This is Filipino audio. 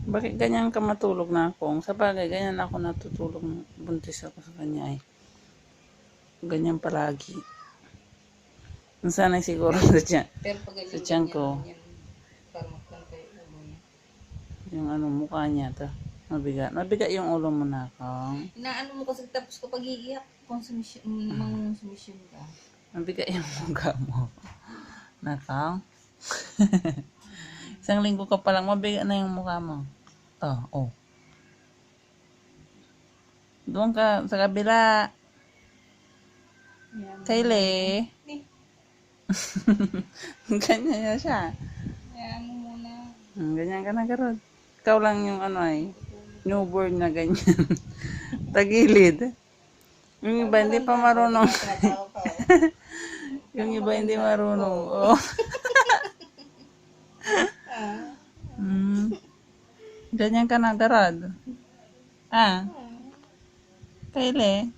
Bakit ganyan ka matulog na ako? Sa bagay, ganyan ako natutulog. Buntis ako sa kanya eh. Ganyan palagi. Sanay siguro sa tiyan. Pero pag Sa tiyan ko. yan, parang magkantay ulo niya. Yung mukha niya to. Mabigat. Mabigat yung ulo mo na ako. Inaano mo kasi tapos kapag iiyak, consumption ka. Mabigat yung mukha mo. Nakaw. Isang linggo ka pa lang, mabigat na yung mukha mo. Oh. Doon ka sa kabila. Kaylee. Ganyan na siya. Ayan mo muna. Ganyan ka na karod. Ikaw lang yung newborn na ganyan. Tagilid. Yung iba hindi pa marunong. Yung iba hindi marunong. Oh. Ganyan ka na karod. Kaylee.